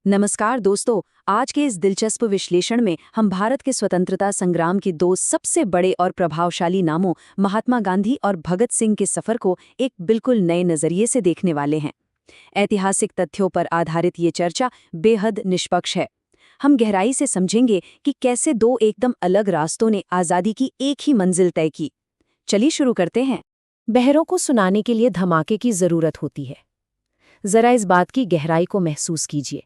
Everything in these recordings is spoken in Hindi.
नमस्कार दोस्तों। आज के इस दिलचस्प विश्लेषण में हम भारत के स्वतंत्रता संग्राम के दो सबसे बड़े और प्रभावशाली नामों महात्मा गांधी और भगत सिंह के सफर को एक बिल्कुल नए नजरिए से देखने वाले हैं। ऐतिहासिक तथ्यों पर आधारित ये चर्चा बेहद निष्पक्ष है। हम गहराई से समझेंगे कि कैसे दो एकदम अलग रास्तों ने आज़ादी की एक ही मंजिल तय की। चलिए शुरू करते हैं। बहरों को सुनाने के लिए धमाके की जरूरत होती है। जरा इस बात की गहराई को महसूस कीजिए।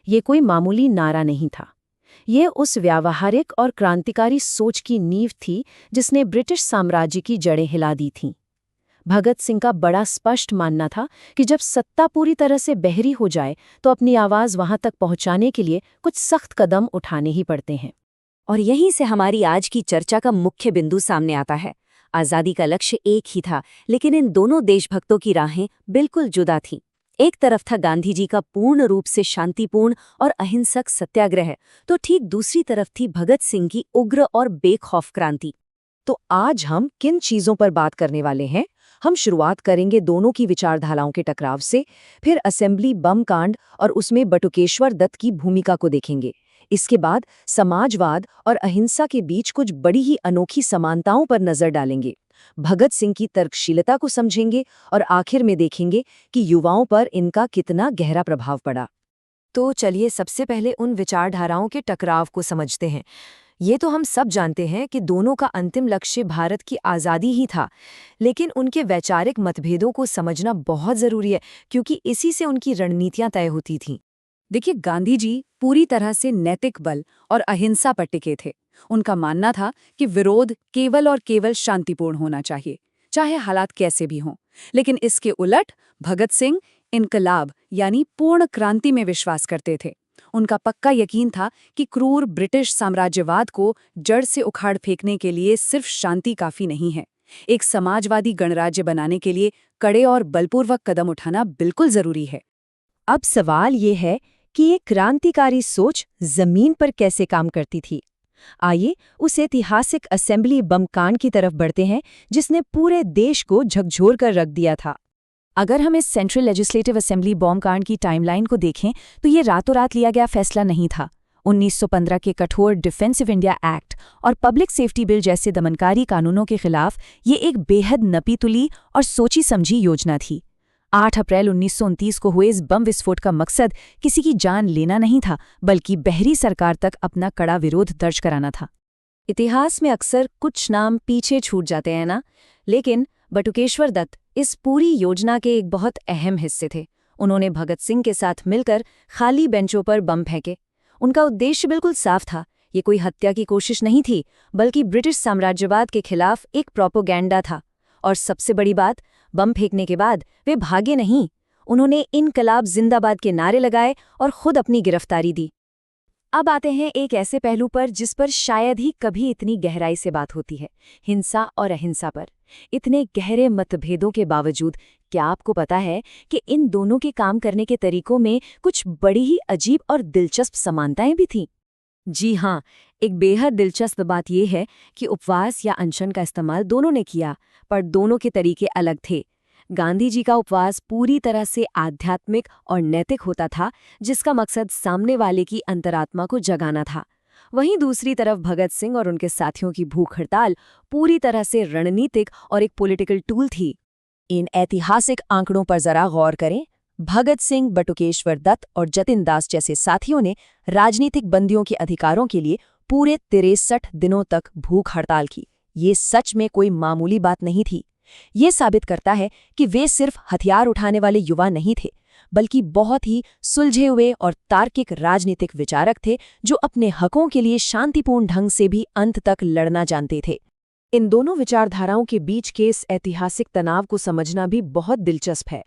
ये कोई मामूली नारा नहीं था। ये उस व्यावहारिक और क्रांतिकारी सोच की नींव थी जिसने ब्रिटिश साम्राज्य की जड़ें हिला दी थीं। भगत सिंह का बड़ा स्पष्ट मानना था कि जब सत्ता पूरी तरह से बहरी हो जाए तो अपनी आवाज़ वहां तक पहुंचाने के लिए कुछ सख्त कदम उठाने ही पड़ते हैं। और यहीं से हमारी आज की चर्चा का मुख्य बिंदु सामने आता है। आज़ादी का लक्ष्य एक ही था, लेकिन इन दोनों देशभक्तों की राहें बिल्कुल जुदा थीं। एक तरफ था गांधी जी का पूर्ण रूप से शांतिपूर्ण और अहिंसक सत्याग्रह, तो ठीक दूसरी तरफ थी भगत सिंह की उग्र और बेखौफ क्रांति। तो आज हम किन चीजों पर बात करने वाले हैं? हम शुरुआत करेंगे दोनों की विचारधाराओं के टकराव से, फिर असेंबली बम कांड और उसमें बटुकेश्वर दत्त की भूमिका को देखेंगे। इसके बाद समाजवाद और अहिंसा के बीच कुछ बड़ी ही अनोखी समानताओं पर नजर डालेंगे। भगत सिंह की तर्कशीलता को समझेंगे और आखिर में देखेंगे कि युवाओं पर इनका कितना गहरा प्रभाव पड़ा। तो चलिए सबसे पहले उन विचारधाराओं के टकराव को समझते हैं। ये तो हम सब जानते हैं कि दोनों का अंतिम लक्ष्य भारत की आज़ादी ही था, लेकिन उनके वैचारिक मतभेदों को समझना बहुत ज़रूरी है, क्योंकि इसी से उनकी रणनीतियां तय होती थीं। देखिए, गांधी जी पूरी तरह से नैतिक बल और अहिंसा पर टिके थे। उनका मानना था कि विरोध केवल और केवल शांतिपूर्ण होना चाहिए, चाहे हालात कैसे भी हों। लेकिन इसके उलट भगत सिंह इनकलाब यानी पूर्ण क्रांति में विश्वास करते थे। उनका पक्का यकीन था कि क्रूर ब्रिटिश साम्राज्यवाद को जड़ से उखाड़ फेंकने के लिए सिर्फ शांति काफी नहीं है, एक समाजवादी गणराज्य बनाने के लिए कड़े और बलपूर्वक कदम उठाना बिल्कुल जरूरी है। अब सवाल ये है कि ये क्रांतिकारी सोच जमीन पर कैसे काम करती थी। आइए उस ऐतिहासिक असेंबली बम कांड की तरफ बढ़ते हैं, जिसने पूरे देश को झकझोर कर रख दिया था। अगर हम इस सेंट्रल लेजिस्लेटिव असेंबली बॉम्ब कांड की टाइमलाइन को देखें तो ये रातों रात लिया गया फैसला नहीं था। 1915 के कठोर डिफेंसिव इंडिया एक्ट और पब्लिक सेफ्टी बिल जैसे दमनकारी कानूनों के खिलाफ ये एक बेहद नपी-तुली और सोची समझी योजना थी। 8 अप्रैल 1929 को हुए इस बम विस्फोट का मकसद किसी की जान लेना नहीं था, बल्कि बहरी सरकार तक अपना कड़ा विरोध दर्ज कराना था। इतिहास में अक्सर कुछ नाम पीछे छूट जाते हैं ना, लेकिन बटुकेश्वर दत्त इस पूरी योजना के एक बहुत अहम हिस्से थे। उन्होंने भगत सिंह के साथ मिलकर खाली बेंचों पर बम फेंके। उनका उद्देश्य बिल्कुल साफ था। ये कोई हत्या की कोशिश नहीं थी, बल्कि ब्रिटिश साम्राज्यवाद के खिलाफ एक प्रोपोगेंडा था। और सबसे बड़ी बात, बम फेंकने के बाद वे भागे नहीं। उन्होंने इनकलाब जिंदाबाद के नारे लगाए और खुद अपनी गिरफ्तारी दी। अब आते हैं एक ऐसे पहलू पर जिस पर शायद ही कभी इतनी गहराई से बात होती है, हिंसा और अहिंसा पर। इतने गहरे मतभेदों के बावजूद क्या आपको पता है कि इन दोनों के काम करने के तरीकों में कुछ बड़ी ही अजीब और दिलचस्प समानताएं भी थीं? जी हाँ, एक बेहद दिलचस्प बात यह है कि उपवास या अनशन का इस्तेमाल दोनों ने किया, पर दोनों के तरीके अलग थे। गांधी जी का उपवास पूरी तरह से आध्यात्मिक और नैतिक होता था, जिसका मकसद सामने वाले की अंतरात्मा को जगाना था। वहीं दूसरी तरफ भगत सिंह और उनके साथियों की भूख हड़ताल पूरी तरह से रणनीतिक और एक पॉलिटिकल टूल थी। इन ऐतिहासिक आंकड़ों पर जरा गौर करें। भगत सिंह, बटुकेश्वर दत्त और जतिन दास जैसे साथियों ने राजनीतिक बंदियों के अधिकारों के लिए पूरे 63 दिनों तक भूख हड़ताल की। ये सच में कोई मामूली बात नहीं थी। ये साबित करता है कि वे सिर्फ हथियार उठाने वाले युवा नहीं थे, बल्कि बहुत ही सुलझे हुए और तार्किक राजनीतिक विचारक थे, जो अपने हकों के लिए शांतिपूर्ण ढंग से भी अंत तक लड़ना जानते थे। इन दोनों विचारधाराओं के बीच के इस ऐतिहासिक तनाव को समझना भी बहुत दिलचस्प है।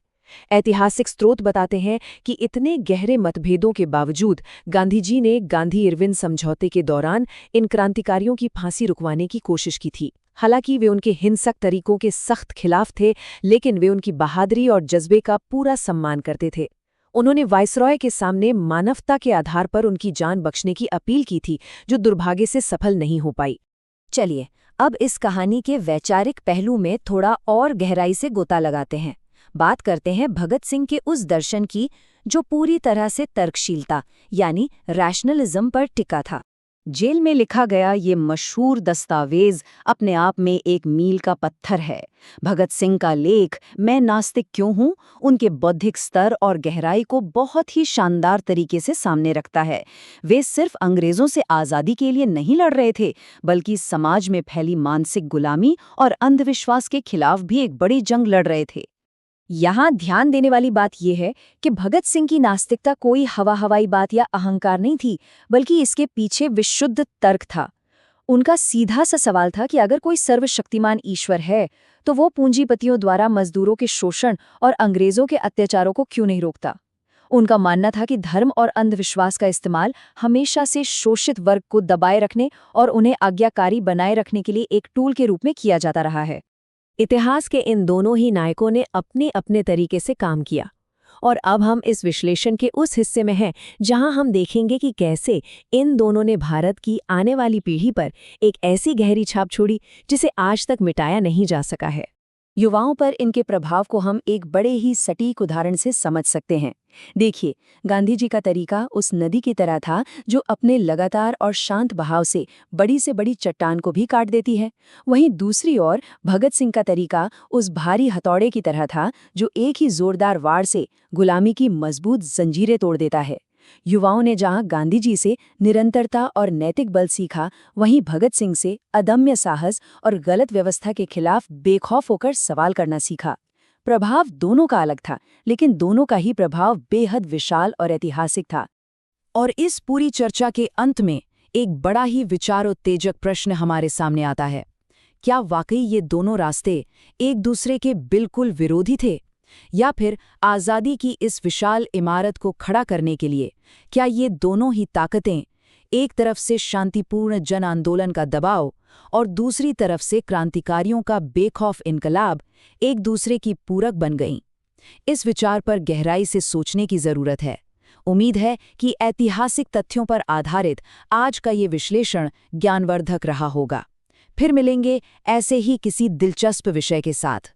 ऐतिहासिक स्रोत बताते हैं कि इतने गहरे मतभेदों के बावजूद गांधी जी ने गांधी-इरविन समझौते के दौरान इन क्रांतिकारियों की फांसी रुकवाने की कोशिश की थी। हालांकि वे उनके हिंसक तरीकों के सख्त खिलाफ थे, लेकिन वे उनकी बहादुरी और जज्बे का पूरा सम्मान करते थे। उन्होंने वाइसरॉय के सामने मानवता के आधार पर उनकी जान बख्शने की अपील की थी, जो दुर्भाग्य से सफल नहीं हो पाई। चलिए, अब इस कहानी के वैचारिक पहलू में थोड़ा और गहराई से गोता लगाते हैं। बात करते हैं भगत सिंह के उस दर्शन की जो पूरी तरह से तर्कशीलता यानी रैशनलिज्म पर टिका था। जेल में लिखा गया ये मशहूर दस्तावेज अपने आप में एक मील का पत्थर है। भगत सिंह का लेख मैं नास्तिक क्यों हूँ उनके बौद्धिक स्तर और गहराई को बहुत ही शानदार तरीके से सामने रखता है। वे सिर्फ अंग्रेजों से आज़ादी के लिए नहीं लड़ रहे थे, बल्कि समाज में फैली मानसिक गुलामी और अंधविश्वास के खिलाफ भी एक बड़ी जंग लड़ रहे थे। यहाँ ध्यान देने वाली बात यह है कि भगत सिंह की नास्तिकता कोई हवाई बात या अहंकार नहीं थी, बल्कि इसके पीछे विशुद्ध तर्क था। उनका सीधा सा सवाल था कि अगर कोई सर्वशक्तिमान ईश्वर है तो वो पूंजीपतियों द्वारा मजदूरों के शोषण और अंग्रेजों के अत्याचारों को क्यों नहीं रोकता। उनका मानना था कि धर्म और अंधविश्वास का इस्तेमाल हमेशा से शोषित वर्ग को दबाए रखने और उन्हें आज्ञाकारी बनाए रखने के लिए एक टूल के रूप में किया जाता रहा है। इतिहास के इन दोनों ही नायकों ने अपने अपने तरीके से काम किया, और अब हम इस विश्लेषण के उस हिस्से में हैं जहां हम देखेंगे कि कैसे इन दोनों ने भारत की आने वाली पीढ़ी पर एक ऐसी गहरी छाप छोड़ी जिसे आज तक मिटाया नहीं जा सका है। युवाओं पर इनके प्रभाव को हम एक बड़े ही सटीक उदाहरण से समझ सकते हैं। देखिए, गांधी जी का तरीका उस नदी की तरह था जो अपने लगातार और शांत बहाव से बड़ी चट्टान को भी काट देती है। वहीं दूसरी ओर भगत सिंह का तरीका उस भारी हथौड़े की तरह था जो एक ही जोरदार वार से गुलामी की मजबूत जंजीरें तोड़ देता है। युवाओं ने जहां गांधी जी से निरंतरता और नैतिक बल सीखा, वहीं भगत सिंह से अदम्य साहस और गलत व्यवस्था के खिलाफ बेखौफ होकर सवाल करना सीखा। प्रभाव दोनों का अलग था, लेकिन दोनों का ही प्रभाव बेहद विशाल और ऐतिहासिक था। और इस पूरी चर्चा के अंत में एक बड़ा ही विचारोत्तेजक प्रश्न हमारे सामने आता है। क्या वाकई ये दोनों रास्ते एक दूसरे के बिल्कुल विरोधी थे? या फिर आज़ादी की इस विशाल इमारत को खड़ा करने के लिए क्या ये दोनों ही ताकतें, एक तरफ से शांतिपूर्ण जन आंदोलन का दबाव और दूसरी तरफ से क्रांतिकारियों का बेखौफ इनकलाब, एक दूसरे की पूरक बन गईं? इस विचार पर गहराई से सोचने की जरूरत है। उम्मीद है कि ऐतिहासिक तथ्यों पर आधारित आज का ये विश्लेषण ज्ञानवर्धक रहा होगा। फिर मिलेंगे ऐसे ही किसी दिलचस्प विषय के साथ।